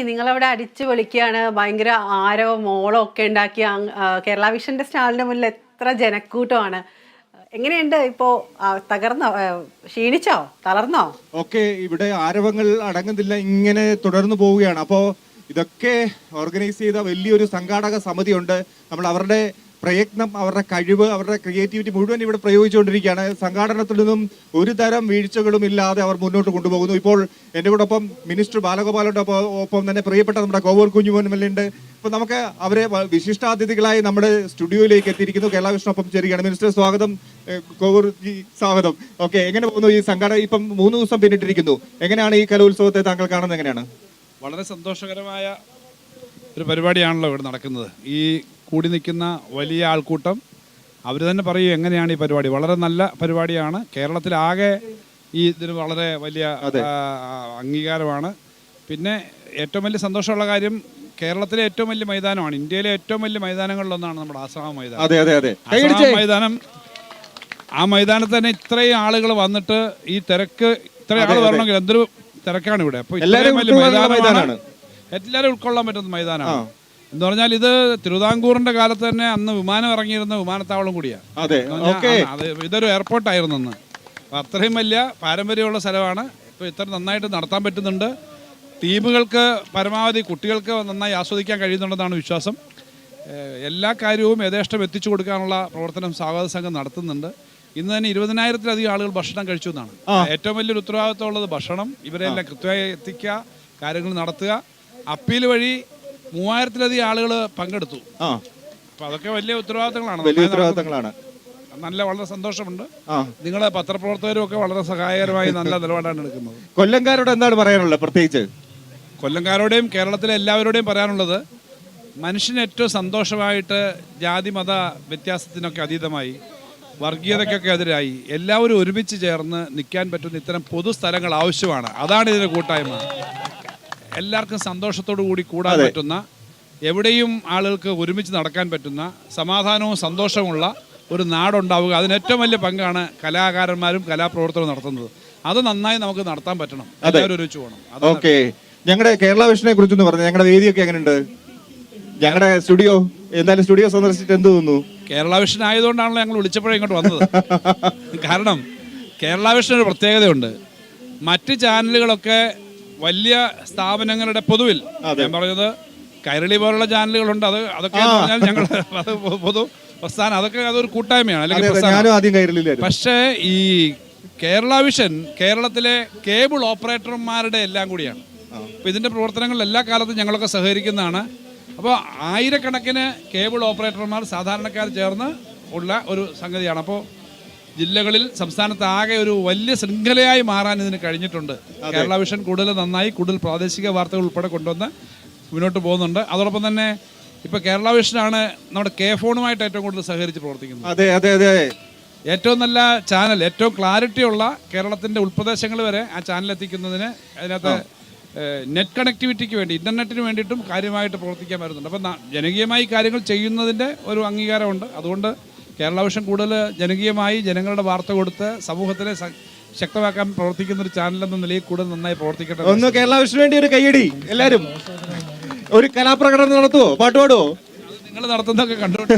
നിങ്ങളവിടെ അടിച്ചു പൊളിക്കുകയാണ്, ഭയങ്കര ആരവം മോളോ ഒക്കെ ഉണ്ടാക്കിയ കേരള വിഷന്റെ സ്റ്റാളിന്റെ മുന്നിൽ എത്ര ജനക്കൂട്ടമാണ്. എങ്ങനെയുണ്ട് ഇപ്പോ? തകർന്നോ? ക്ഷീണിച്ചോ? തളർന്നോ? ഒക്കെ ഇവിടെ ആരവങ്ങൾ അടങ്ങുന്നില്ല, ഇങ്ങനെ തുടർന്നു പോവുകയാണ്. അപ്പോൾ ഇതൊക്കെ ഓർഗനൈസ് ചെയ്ത വലിയൊരു സംഘാടക സമിതിയുണ്ട്. നമ്മൾ അവരുടെ പ്രയത്നം, അവരുടെ കഴിവ്, അവരുടെ ക്രിയേറ്റിവിറ്റി മുഴുവൻ ഇവിടെ പ്രയോഗിച്ചുകൊണ്ടിരിക്കുകയാണ്. സംഘാടനത്തിൽ നിന്നും ഒരു തരം വീഴ്ചകളും ഇല്ലാതെ അവർ മുന്നോട്ട് കൊണ്ടുപോകുന്നു. ഇപ്പോൾ എൻ്റെ കൂടൊപ്പം മിനിസ്റ്റർ ബാലഗോപാലിന്റെ ഒപ്പം തന്നെ പ്രിയപ്പെട്ട നമ്മുടെ കോവൂർ കുഞ്ഞുമോനുമല്ലുണ്ട്. ഇപ്പൊ നമുക്ക് അവരെ വിശിഷ്ടാതിഥികളായി നമ്മുടെ സ്റ്റുഡിയോയിലേക്ക് എത്തിയിരിക്കുന്നു. കേരള വിഷനൊപ്പം ചേരുകയാണ്. മിനിസ്റ്റർ സ്വാഗതം. കോവൂർ ജി സ്വാഗതം. ഓക്കെ, എങ്ങനെ പോകുന്നു ഈ സംഘാടനം? ഇപ്പം 3 ദിവസം പിന്നിട്ടിരിക്കുന്നു. എങ്ങനെയാണ് ഈ കലോത്സവത്തെ താങ്കൾ കാണുന്നത്? എങ്ങനെയാണ്? വളരെ സന്തോഷകരമായ ഒരു പരിപാടിയാണല്ലോ ഇവിടെ നടക്കുന്നത്. ഈ കൂടി നിൽക്കുന്ന വലിയ ആൾക്കൂട്ടം അവർ തന്നെ പറയും എങ്ങനെയാണ് ഈ പരിപാടി. വളരെ നല്ല പരിപാടിയാണ്. കേരളത്തിലാകെ ഈ ഇതിന് വളരെ വലിയ അംഗീകാരമാണ്. പിന്നെ ഏറ്റവും വലിയ സന്തോഷമുള്ള കാര്യം, കേരളത്തിലെ ഏറ്റവും വലിയ മൈതാനമാണ്, ഇന്ത്യയിലെ ഏറ്റവും വലിയ മൈതാനങ്ങളിലൊന്നാണ് നമ്മുടെ ആസാം മൈതാനം. ആസാം മൈതാനം. ആ മൈതാനത്ത് തന്നെ ഇത്രയും ആളുകൾ വന്നിട്ട് ഈ തിരക്ക്, ഇത്രയും ആൾ വരണമെങ്കിൽ എന്തൊരു തിരക്കാണ് ഇവിടെ. അപ്പോൾ ഇത്രയും വലിയ മൈതാനമാണ്, എല്ലാവരും ഉൾക്കൊള്ളാൻ പറ്റുന്ന മൈതാനമാണ്. എന്ന് പറഞ്ഞാൽ ഇത് തിരുവിതാംകൂറിന്റെ കാലത്ത് തന്നെ അന്ന് വിമാനം ഇറങ്ങിയിരുന്ന വിമാനത്താവളം കൂടിയാണ്. ഇതൊരു എയർപോർട്ടായിരുന്നു അന്ന്. അപ്പം അത്രയും വലിയ പാരമ്പര്യമുള്ള സ്ഥലമാണ്. ഇപ്പോൾ ഇത്ര നന്നായിട്ട് നടത്താൻ പറ്റുന്നുണ്ട്. ടീമുകൾക്ക് പരമാവധി കുട്ടികൾക്ക് നന്നായി ആസ്വദിക്കാൻ കഴിയുന്നുണ്ടെന്നാണ് വിശ്വാസം. എല്ലാ കാര്യവും യഥേഷ്ടം എത്തിച്ചു കൊടുക്കാനുള്ള പ്രവർത്തനം സ്വാഗത സംഘം നടത്തുന്നുണ്ട്. ഇന്ന് തന്നെ 20,000-ലധികം ആളുകൾ ഭക്ഷണം കഴിച്ചു എന്നാണ്. ഏറ്റവും വലിയൊരു ഉത്തരവാദിത്വം ഉള്ളത് ഭക്ഷണം, ഇവരെല്ലാം കൃത്യമായി എത്തിക്കുക, കാര്യങ്ങൾ നടത്തുക. അപ്പീൽ വഴി 3000-ലധികം ആളുകൾ പങ്കെടുത്തു. അപ്പൊ അതൊക്കെ വലിയ ഉത്തരവാദിത്തങ്ങളാണ്. നല്ല വളരെ സന്തോഷമുണ്ട്. നിങ്ങളെ പത്രപ്രവർത്തകരും ഒക്കെ വളരെ സഹായകരമായി നല്ല നിലപാടാണ് എടുക്കുന്നത്. കൊല്ലംകാരോട് എന്താണ് പറയാനുള്ളത്? പ്രത്യേകിച്ച് കൊല്ലംകാരോടെയും കേരളത്തിലെ എല്ലാവരോടെയും പറയാനുള്ളത്, മനുഷ്യന് ഏറ്റവും സന്തോഷമായിട്ട് ജാതി മത വ്യത്യാസത്തിനൊക്കെ അതീതമായി, വർഗീയതയ്ക്കൊക്കെ എതിരായി എല്ലാവരും ഒരുമിച്ച് ചേർന്ന് നിൽക്കാൻ പറ്റുന്ന ഇത്തരം പൊതുസ്ഥലങ്ങൾ ആവശ്യമാണ്. അതാണ് ഇതിന്റെ കൂട്ടായ്മ. എല്ലാവർക്കും സന്തോഷത്തോടു കൂടി കൂടാൻ പറ്റുന്ന, എവിടെയും ആളുകൾക്ക് ഒരുമിച്ച് നടക്കാൻ പറ്റുന്ന, സമാധാനവും സന്തോഷമുള്ള ഒരു നാടുണ്ടാവുക. അതിന് ഏറ്റവും വലിയ പങ്കാണ് കലാകാരന്മാരും കലാപ്രവർത്തകരും നടത്തുന്നത്. അത് നന്നായി നമുക്ക് നടത്താൻ പറ്റണം. എല്ലാവരും ഒരുമിച്ച് പോകണം. ഓക്കെ, ഞങ്ങളുടെ കേരള വിഷനെ കുറിച്ചൊന്ന് പറഞ്ഞു. ഞങ്ങളുടെ വേദിയൊക്കെ എങ്ങനെയുണ്ട്? ഞങ്ങളുടെ സ്റ്റുഡിയോ, എന്തായാലും സ്റ്റുഡിയോ സന്ദർശിച്ചിട്ട് എന്ത് തോന്നുന്നു? കേരള വിഷൻ ആയതുകൊണ്ടാണല്ലോ ഞങ്ങൾ വിളിച്ചപ്പോഴേ ഇങ്ങോട്ട് വന്നത്. കാരണം കേരള വിഷന് ഒരു പ്രത്യേകതയുണ്ട്. മറ്റ് ചാനലുകളൊക്കെ വലിയ സ്ഥാപനങ്ങളുടെ പൊതുവിൽ, ഞാൻ പറഞ്ഞത് കൈരളി പോലുള്ള ചാനലുകളുണ്ട്, അതൊക്കെ ഞങ്ങൾ പൊതു പ്രസ്ഥാനം, അതൊക്കെ അതൊരു കൂട്ടായ്മയാണ്, അല്ലെങ്കിൽ. പക്ഷേ ഈ കേരള വിഷൻ കേരളത്തിലെ കേബിൾ ഓപ്പറേറ്റർമാരുടെ എല്ലാം കൂടിയാണ്. അപ്പോൾ ഇതിന്റെ പ്രവർത്തനങ്ങളിൽ എല്ലാ കാലത്തും ഞങ്ങളൊക്കെ സഹകരിക്കുന്നതാണ്. അപ്പോൾ ആയിരക്കണക്കിന് കേബിൾ ഓപ്പറേറ്റർമാർ, സാധാരണക്കാർ ചേർന്ന് ഉള്ള ഒരു സംഗതിയാണ്. അപ്പോൾ ജില്ലകളിൽ, സംസ്ഥാനത്ത് ആകെ ഒരു വലിയ ശൃംഖലയായി മാറാൻ ഇതിന് കഴിഞ്ഞിട്ടുണ്ട്. കേരള വിഷൻ കൂടുതൽ നന്നായി, കൂടുതൽ പ്രാദേശിക വാർത്തകൾ ഉൾപ്പെടെ കൊണ്ടുവന്ന് മുന്നോട്ട് പോകുന്നുണ്ട്. അതോടൊപ്പം തന്നെ ഇപ്പൊ കേരള വിഷനാണ് നമ്മുടെ കെ ഫോണുമായിട്ട് ഏറ്റവും കൂടുതൽ സഹകരിച്ച് പ്രവർത്തിക്കുന്നത്. ഏറ്റവും നല്ല ചാനൽ, ഏറ്റവും ക്ലാരിറ്റിയുള്ള കേരളത്തിന്റെ ഉൾപ്രദേശങ്ങൾ വരെ ആ ചാനൽ എത്തിക്കുന്നതിന്, അതിനകത്ത് നെറ്റ് കണക്ടിവിറ്റിക്ക് വേണ്ടി, ഇന്റർനെറ്റിന് വേണ്ടിയിട്ടും കാര്യമായിട്ട് പ്രവർത്തിക്കാൻ വരുന്നുണ്ട്. അപ്പം ജനകീയമായി കാര്യങ്ങൾ ചെയ്യുന്നതിന്റെ ഒരു അംഗീകാരമുണ്ട്. അതുകൊണ്ട് കേരള വിഷൻ കൂടുതൽ ജനകീയമായി ജനങ്ങളുടെ വാർത്ത കൊടുത്ത് സമൂഹത്തിനെ ശക്തമാക്കാൻ പ്രവർത്തിക്കുന്ന ഒരു ചാനൽ എന്ന നിലയിൽ കൂടുതൽ നന്നായി പ്രവർത്തിക്കട്ടെ. ഒന്ന് കേരള വിഷന് വേണ്ടി ഒരു കയ്യടി. എല്ലാവരും ഒരു കലാപ്രകടനം നടത്തുവോ? പാട്ട് പാടുവോ? നിങ്ങൾ നടത്തുന്നതൊക്കെ കണ്ടുകൊണ്ട്